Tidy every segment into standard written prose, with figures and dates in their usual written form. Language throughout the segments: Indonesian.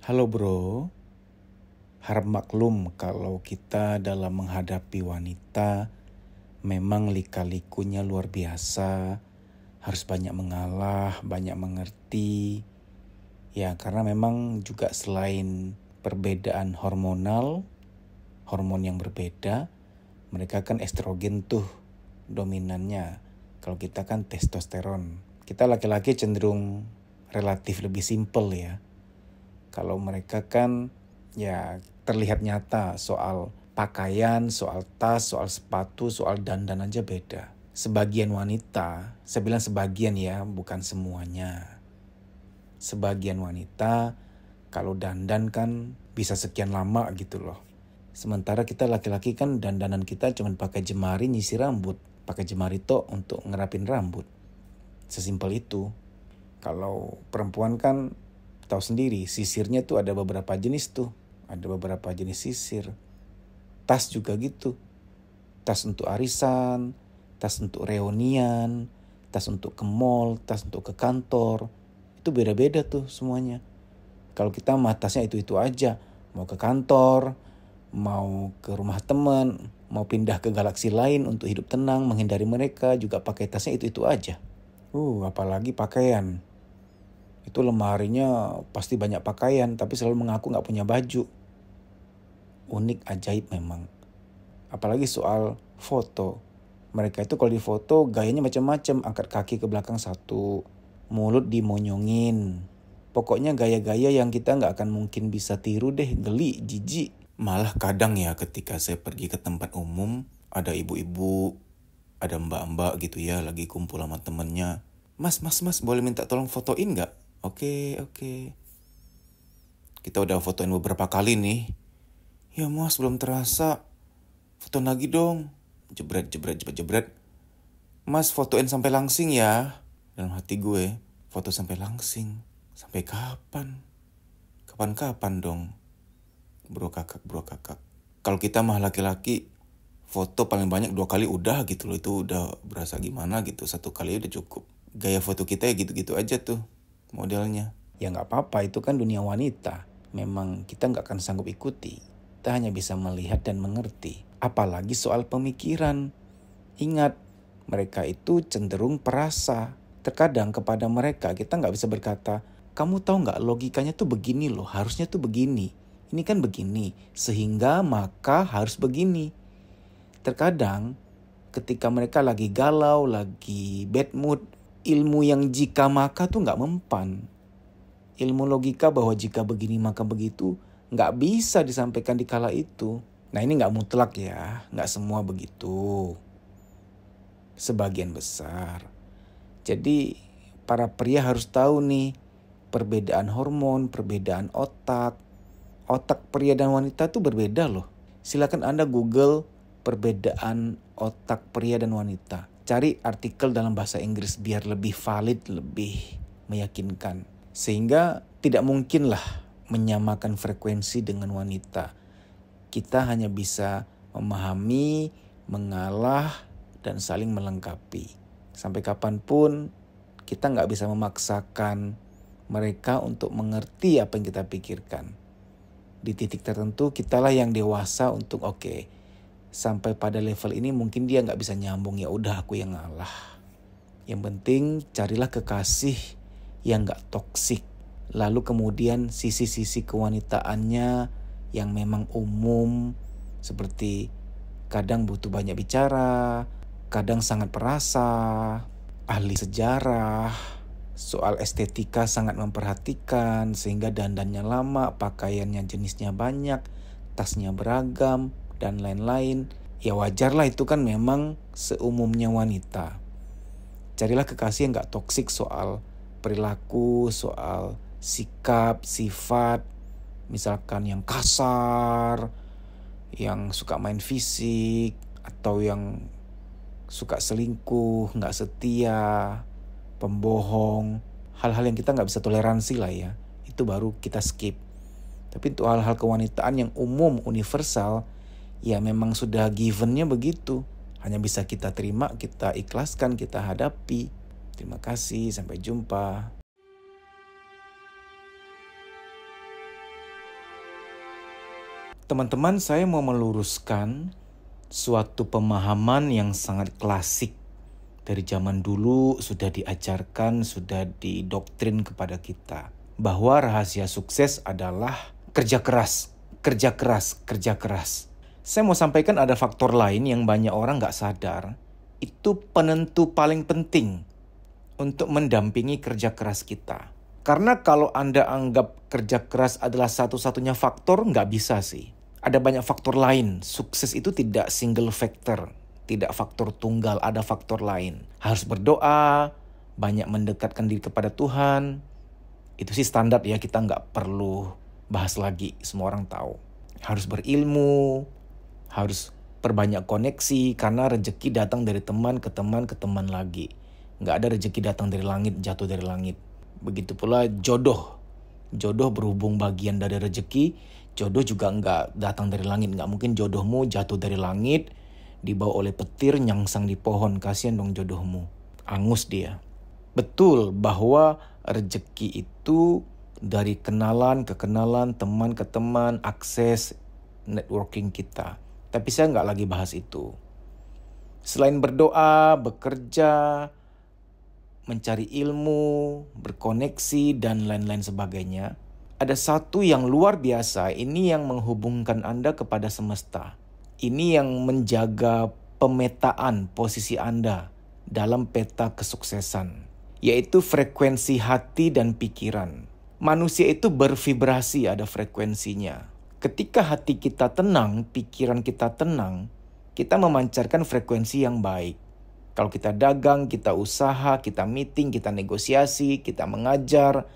Halo bro, harap maklum kalau kita dalam menghadapi wanita memang lika-likunya luar biasa, harus banyak mengalah, banyak mengerti. Ya karena memang juga selain perbedaan hormonal, hormon yang berbeda, mereka kan estrogen tuh dominannya. Kalau kita kan testosteron. Kita laki-laki cenderung relatif lebih simpel ya. Kalau mereka kan ya terlihat nyata soal pakaian, soal tas, soal sepatu, soal dandan aja beda. Sebagian wanita, saya bilang sebagian ya, bukan semuanya. Sebagian wanita kalau dandan kan bisa sekian lama gitu loh. Sementara kita laki-laki kan dandanan kita cuma pakai jemari nyisir rambut, pakai jemari tok untuk ngerapin rambut. Sesimpel itu. Kalau perempuan kan tahu sendiri, sisirnya tuh ada beberapa jenis tuh. Ada beberapa jenis sisir. Tas juga gitu. Tas untuk arisan, tas untuk reunian, tas untuk ke mall, tas untuk ke kantor. Itu beda-beda tuh semuanya. Kalau kita mah tasnya itu-itu aja. Mau ke kantor, mau ke rumah teman, mau pindah ke galaksi lain untuk hidup tenang, menghindari mereka, juga pakai tasnya itu-itu aja. Apalagi pakaian. Itu lemarinya pasti banyak pakaian, tapi selalu mengaku gak punya baju. Unik, ajaib memang. Apalagi soal foto. Mereka itu kalau di foto gayanya macam-macam. Angkat kaki ke belakang satu, mulut dimonyongin. Pokoknya gaya-gaya yang kita gak akan mungkin bisa tiru deh, geli, jijik. Malah kadang ya ketika saya pergi ke tempat umum, ada ibu-ibu, ada mbak-mbak gitu ya, lagi kumpul sama temennya. Mas, boleh minta tolong fotoin gak? Oke. Kita udah fotoin beberapa kali nih. Ya mas, belum terasa. Foto lagi dong. Jebret. Mas, fotoin sampai langsing ya. Dalam hati gue, foto sampai langsing. Sampai kapan? Kapan-kapan dong. Bro kakak. Kalau kita mah laki-laki, foto paling banyak 2 kali udah gitu loh. Itu udah berasa gimana gitu. 1 kali udah cukup. Gaya foto kita ya gitu-gitu aja tuh modelnya. Ya gak apa-apa, itu kan dunia wanita. Memang kita gak akan sanggup ikuti. Kita hanya bisa melihat dan mengerti. Apalagi soal pemikiran. Ingat, mereka itu cenderung perasa. Terkadang kepada mereka kita gak bisa berkata, kamu tahu gak logikanya tuh begini loh, harusnya tuh begini. Ini kan begini, sehingga maka harus begini. Terkadang ketika mereka lagi galau, lagi bad mood, ilmu yang jika maka tuh gak mempan. Ilmu logika bahwa jika begini maka begitu gak bisa disampaikan di kala itu. Nah ini gak mutlak ya, gak semua begitu. Sebagian besar. Jadi para pria harus tahu nih perbedaan hormon, perbedaan otak. Otak pria dan wanita tuh berbeda loh. Silakan Anda Google perbedaan otak pria dan wanita. Cari artikel dalam bahasa Inggris biar lebih valid, lebih meyakinkan. Sehingga tidak mungkinlah menyamakan frekuensi dengan wanita. Kita hanya bisa memahami, mengalah, dan saling melengkapi. Sampai kapanpun kita gak bisa memaksakan mereka untuk mengerti apa yang kita pikirkan. Di titik tertentu kitalah yang dewasa untuk sampai pada level ini mungkin dia gak bisa nyambung, ya udah aku yang ngalah. Yang penting carilah kekasih yang gak toksik. Lalu kemudian sisi-sisi kewanitaannya yang memang umum, seperti kadang butuh banyak bicara, kadang sangat perasa, ahli sejarah, soal estetika sangat memperhatikan sehingga dandannya lama, pakaiannya jenisnya banyak, tasnya beragam, dan lain-lain. Ya wajarlah, itu kan memang seumumnya wanita. Carilah kekasih yang gak toksik soal perilaku, soal sikap, sifat. Misalkan yang kasar, yang suka main fisik, atau yang suka selingkuh, gak setia, pembohong. Hal-hal yang kita gak bisa toleransi lah ya. Itu baru kita skip. Tapi untuk hal-hal kewanitaan yang umum, universal, ya memang sudah givennya begitu. Hanya bisa kita terima, kita ikhlaskan, kita hadapi. Terima kasih, sampai jumpa. Teman-teman, saya mau meluruskan suatu pemahaman yang sangat klasik. Dari zaman dulu sudah diajarkan, sudah didoktrin kepada kita. Bahwa rahasia sukses adalah kerja keras, kerja keras, kerja keras. Saya mau sampaikan ada faktor lain yang banyak orang gak sadar. Itu penentu paling penting untuk mendampingi kerja keras kita. Karena kalau Anda anggap kerja keras adalah satu-satunya faktor, nggak bisa sih. Ada banyak faktor lain. Sukses itu tidak single factor, tidak faktor tunggal, ada faktor lain. Harus berdoa, banyak mendekatkan diri kepada Tuhan. Itu sih standar ya, kita nggak perlu bahas lagi, semua orang tahu. Harus berilmu, harus perbanyak koneksi, karena rezeki datang dari teman ke teman ke teman lagi. Nggak ada rezeki datang dari langit, jatuh dari langit. Begitu pula jodoh. Jodoh berhubung bagian dari rezeki. Jodoh juga nggak datang dari langit. Nggak mungkin jodohmu jatuh dari langit, dibawa oleh petir, nyangsang di pohon. Kasihan dong jodohmu. Angus dia. Betul bahwa rezeki itu dari kenalan ke kenalan, teman ke teman, akses networking kita. Tapi saya nggak lagi bahas itu. Selain berdoa, bekerja, mencari ilmu, berkoneksi, dan lain-lain sebagainya, ada satu yang luar biasa, ini yang menghubungkan Anda kepada semesta. Ini yang menjaga pemetaan posisi Anda dalam peta kesuksesan, yaitu frekuensi hati dan pikiran. Manusia itu bervibrasi, ada frekuensinya. Ketika hati kita tenang, pikiran kita tenang, kita memancarkan frekuensi yang baik. Kalau kita dagang, kita usaha, kita meeting, kita negosiasi, kita mengajar,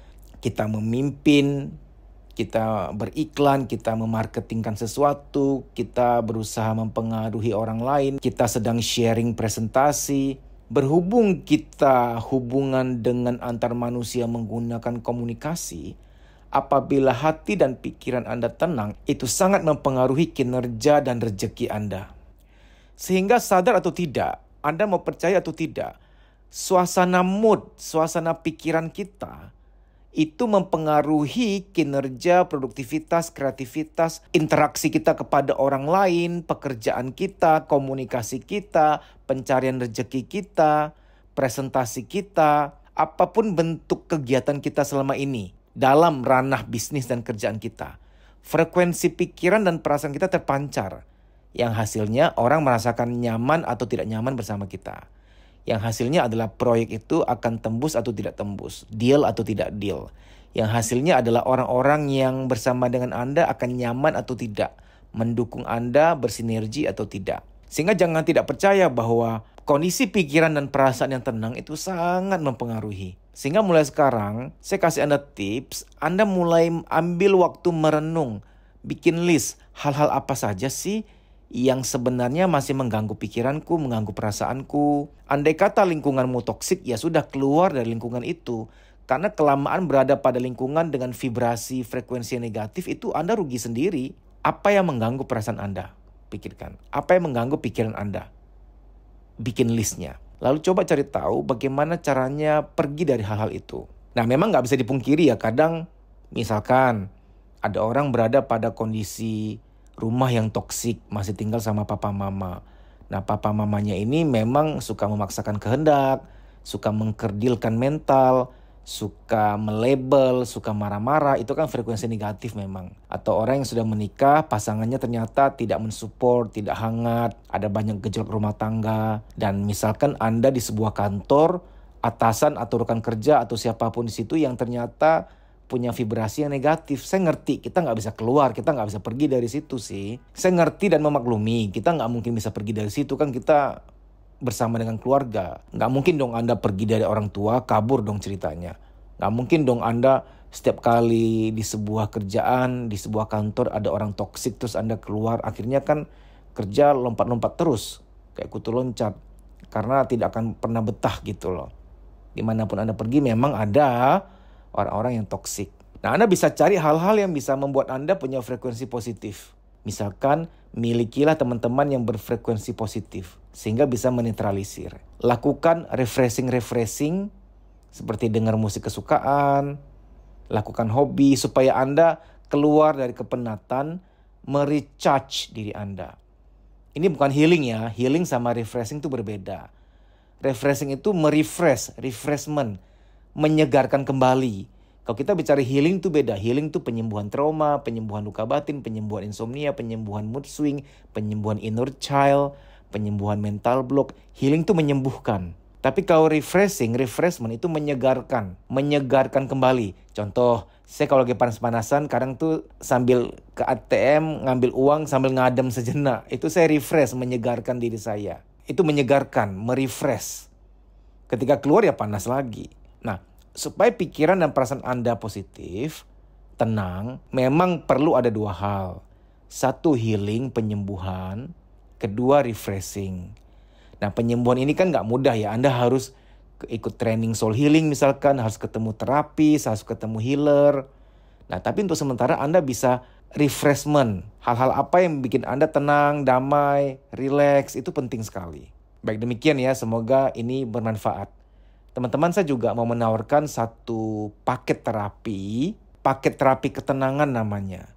kita memimpin, kita beriklan, kita memarketingkan sesuatu, kita berusaha mempengaruhi orang lain, kita sedang sharing presentasi. Berhubung kita hubungan dengan antar manusia menggunakan komunikasi, apabila hati dan pikiran Anda tenang, itu sangat mempengaruhi kinerja dan rezeki Anda. Sehingga sadar atau tidak, Anda mau percaya atau tidak, suasana mood, suasana pikiran kita itu mempengaruhi kinerja, produktivitas, kreativitas, interaksi kita kepada orang lain, pekerjaan kita, komunikasi kita, pencarian rezeki kita, presentasi kita, apapun bentuk kegiatan kita selama ini dalam ranah bisnis dan kerjaan kita. Frekuensi pikiran dan perasaan kita terpancar. Yang hasilnya orang merasakan nyaman atau tidak nyaman bersama kita. Yang hasilnya adalah proyek itu akan tembus atau tidak tembus, deal atau tidak deal. Yang hasilnya adalah orang-orang yang bersama dengan Anda akan nyaman atau tidak, mendukung Anda, bersinergi atau tidak. Sehingga jangan tidak percaya bahwa kondisi pikiran dan perasaan yang tenang itu sangat mempengaruhi. Sehingga mulai sekarang, saya kasih Anda tips, Anda mulai ambil waktu merenung, bikin list hal-hal apa saja sih yang sebenarnya masih mengganggu pikiranku, mengganggu perasaanku. Andai kata lingkunganmu toksik, ya sudah keluar dari lingkungan itu. Karena kelamaan berada pada lingkungan dengan vibrasi, frekuensi negatif, itu Anda rugi sendiri. Apa yang mengganggu perasaan Anda? Pikirkan. Apa yang mengganggu pikiran Anda? Bikin listnya. Lalu coba cari tahu bagaimana caranya pergi dari hal-hal itu. Nah, memang nggak bisa dipungkiri ya, kadang misalkan ada orang berada pada kondisi rumah yang toksik, masih tinggal sama papa mama. Nah, papa mamanya ini memang suka memaksakan kehendak, suka mengkerdilkan mental, suka melabel, suka marah-marah. Itu kan frekuensi negatif memang. Atau orang yang sudah menikah, pasangannya ternyata tidak mensupport, tidak hangat, ada banyak gejolak rumah tangga. Dan misalkan Anda di sebuah kantor, atasan atau rekan kerja atau siapapun di situ yang ternyata punya vibrasi yang negatif. Saya ngerti kita nggak bisa keluar, kita nggak bisa pergi dari situ sih. Saya ngerti dan memaklumi, kita nggak mungkin bisa pergi dari situ, kan kita bersama dengan keluarga. Nggak mungkin dong Anda pergi dari orang tua, kabur dong ceritanya. Nggak mungkin dong Anda setiap kali di sebuah kerjaan, di sebuah kantor ada orang toksik terus Anda keluar. Akhirnya kan kerja lompat-lompat terus, kayak kutu loncat. Karena tidak akan pernah betah gitu loh. Dimanapun Anda pergi memang ada orang-orang yang toksik. Nah, Anda bisa cari hal-hal yang bisa membuat Anda punya frekuensi positif. Misalkan, milikilah teman-teman yang berfrekuensi positif, sehingga bisa menetralisir. Lakukan refreshing, seperti dengar musik kesukaan, lakukan hobi, supaya Anda keluar dari kepenatan merecharge diri Anda. Ini bukan healing ya, healing sama refreshing itu berbeda. Refreshing itu refreshment, menyegarkan kembali. Kalau kita bicara healing itu beda. Healing itu penyembuhan trauma, penyembuhan luka batin, penyembuhan insomnia, penyembuhan mood swing, penyembuhan inner child, penyembuhan mental block. Healing itu menyembuhkan. Tapi kalau refreshment itu menyegarkan kembali. Contoh, saya kalau lagi panas-panasan, kadang tuh sambil ke ATM ngambil uang sambil ngadem sejenak. Itu saya refresh, menyegarkan diri saya. Itu menyegarkan, merefresh. Ketika keluar ya panas lagi. Nah, supaya pikiran dan perasaan Anda positif, tenang, memang perlu ada dua hal. Satu, healing, penyembuhan. Kedua, refreshing. Nah, penyembuhan ini kan gak mudah ya. Anda harus ikut training soul healing misalkan, harus ketemu terapis, harus ketemu healer. Nah, tapi untuk sementara Anda bisa refreshment. Hal-hal apa yang bikin Anda tenang, damai, relax, itu penting sekali. Baik demikian ya, semoga ini bermanfaat. Teman-teman, saya juga mau menawarkan satu paket terapi ketenangan namanya.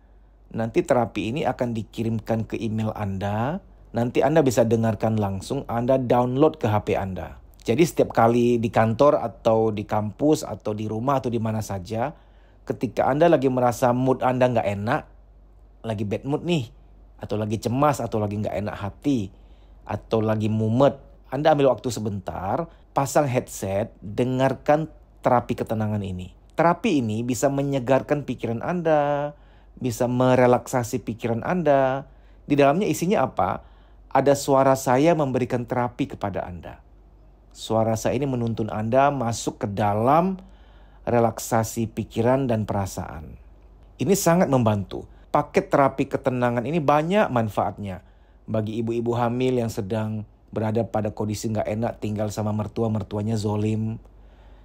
Nanti terapi ini akan dikirimkan ke email Anda. Nanti Anda bisa dengarkan langsung, Anda download ke HP Anda. Jadi setiap kali di kantor atau di kampus atau di rumah atau di mana saja, ketika Anda lagi merasa mood Anda nggak enak, lagi bad mood nih, atau lagi cemas, atau lagi nggak enak hati, atau lagi mumet, Anda ambil waktu sebentar, pasang headset, dengarkan terapi ketenangan ini. Terapi ini bisa menyegarkan pikiran Anda, bisa merelaksasi pikiran Anda. Di dalamnya isinya apa? Ada suara saya memberikan terapi kepada Anda. Suara saya ini menuntun Anda masuk ke dalam relaksasi pikiran dan perasaan. Ini sangat membantu. Paket terapi ketenangan ini banyak manfaatnya. Bagi ibu-ibu hamil yang sedang berada pada kondisi nggak enak, tinggal sama mertuanya zolim.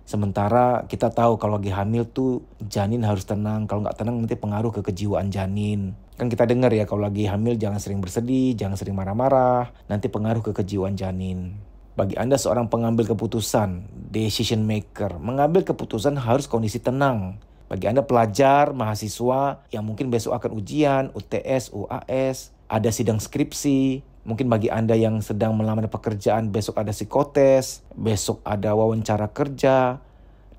Sementara kita tahu kalau lagi hamil tuh janin harus tenang. Kalau nggak tenang nanti pengaruh ke kejiwaan janin. Kan kita dengar ya kalau lagi hamil jangan sering bersedih, jangan sering marah-marah. Nanti pengaruh ke kejiwaan janin. Bagi Anda seorang pengambil keputusan, decision maker, mengambil keputusan harus kondisi tenang. Bagi Anda pelajar, mahasiswa yang mungkin besok akan ujian, UTS, UAS, ada sidang skripsi. Mungkin bagi Anda yang sedang melamar pekerjaan, besok ada psikotes, besok ada wawancara kerja.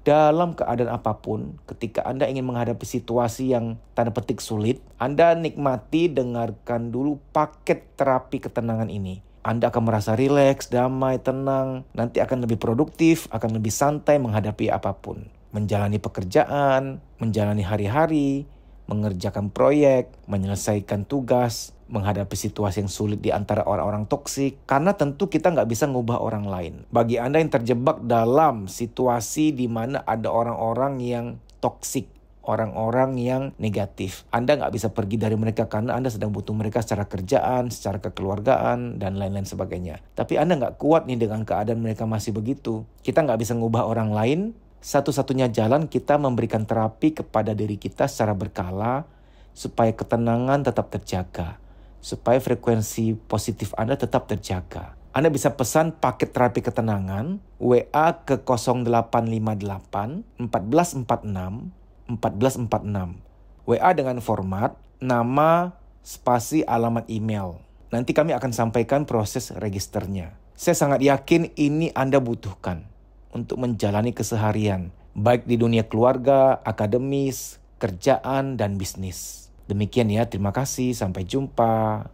Dalam keadaan apapun, ketika Anda ingin menghadapi situasi yang tanda petik sulit, Anda nikmati, dengarkan dulu paket terapi ketenangan ini. Anda akan merasa rileks, damai, tenang, nanti akan lebih produktif, akan lebih santai menghadapi apapun. Menjalani pekerjaan, menjalani hari-hari, mengerjakan proyek, menyelesaikan tugas, menghadapi situasi yang sulit di antara orang-orang toksik. Karena tentu kita nggak bisa ngubah orang lain. Bagi Anda yang terjebak dalam situasi di mana ada orang-orang yang toksik, orang-orang yang negatif, Anda nggak bisa pergi dari mereka karena Anda sedang butuh mereka secara kerjaan, secara kekeluargaan, dan lain-lain sebagainya. Tapi Anda nggak kuat nih dengan keadaan mereka masih begitu. Kita nggak bisa ngubah orang lain. Satu-satunya jalan kita memberikan terapi kepada diri kita secara berkala supaya ketenangan tetap terjaga, supaya frekuensi positif Anda tetap terjaga. Anda bisa pesan paket terapi ketenangan WA ke 0858 1446 1446. WA dengan format nama spasi alamat email. Nanti kami akan sampaikan proses registernya. Saya sangat yakin ini Anda butuhkan untuk menjalani keseharian, baik di dunia keluarga, akademis, kerjaan, dan bisnis. Demikian ya, terima kasih, sampai jumpa.